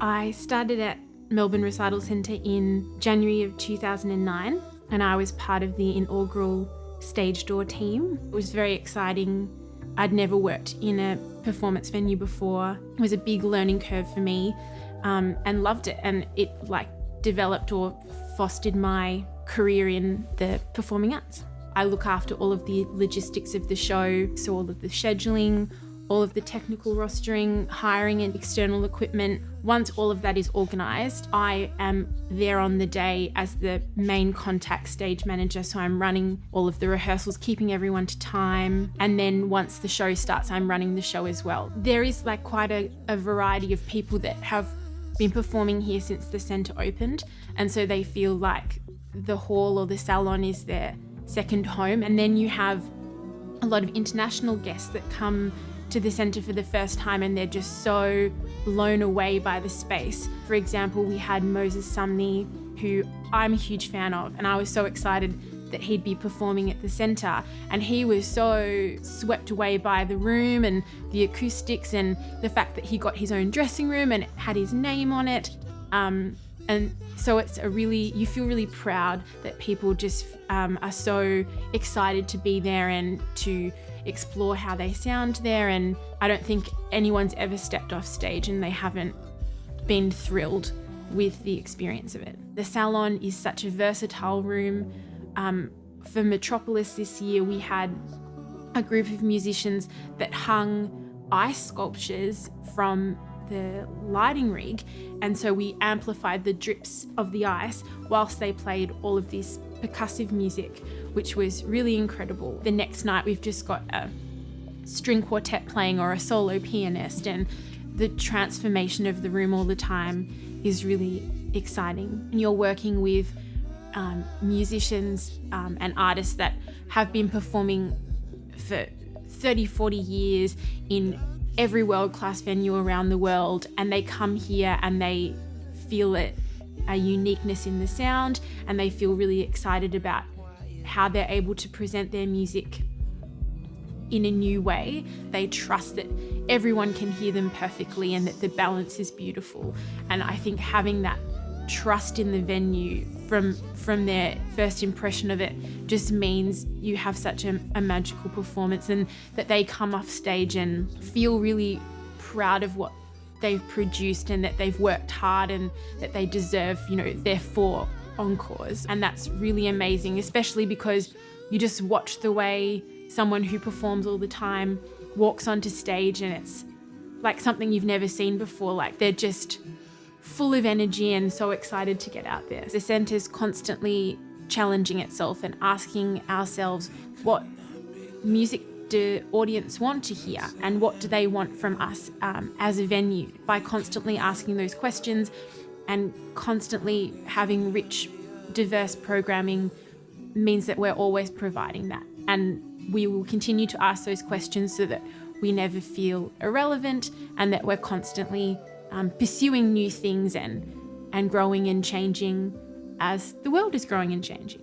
I started at Melbourne Recital Centre in January of 2009, and I was part of the inaugural stage door team. It was very exciting. I'd never worked in a performance venue before. It was a big learning curve for me, and loved it. And it developed or fostered my career in the performing arts. I look after all of the logistics of the show, so all of the scheduling, all of the technical rostering, hiring and external equipment. Once all of that is organised, I am there on the day as the main contact stage manager. So I'm running all of the rehearsals, keeping everyone to time. And then once the show starts, I'm running the show as well. There is quite a variety of people that have been performing here since the centre opened. And so they feel like the hall or the salon is their second home. And then you have a lot of international guests that come to the centre for the first time, and they're just so blown away by the space. For example, we had Moses Sumney, who I'm a huge fan of, and I was so excited that he'd be performing at the centre, and he was so swept away by the room and the acoustics and the fact that he got his own dressing room and it had his name on it. And so you feel really proud that people just are so excited to be there and to explore how they sound there. And I don't think anyone's ever stepped off stage and they haven't been thrilled with the experience of it. The salon is such a versatile room. For Metropolis this year, we had a group of musicians that hung ice sculptures from the lighting rig, and so we amplified the drips of the ice whilst they played all of this percussive music, which was really incredible. The next night we've just got a string quartet playing or a solo pianist, and the transformation of the room all the time is really exciting. And you're working with musicians and artists that have been performing for 30, 40 years in every world-class venue around the world, and they come here and they feel a uniqueness in the sound, and they feel really excited about how they're able to present their music in a new way. They trust that everyone can hear them perfectly and that the balance is beautiful. And I think having that trust in the venue from their first impression of it just means you have such a magical performance, and that they come off stage and feel really proud of what they've produced and that they've worked hard and that they deserve, their 4 encores. And that's really amazing, especially because you just watch the way someone who performs all the time walks onto stage, and it's like something you've never seen before. Like, they're just full of energy and so excited to get out there. The centre's constantly challenging itself and asking ourselves, what music do audience want to hear, and what do they want from us as a venue? By constantly asking those questions and constantly having rich, diverse programming means that we're always providing that. And we will continue to ask those questions so that we never feel irrelevant, and that we're constantly pursuing new things and growing and changing as the world is growing and changing.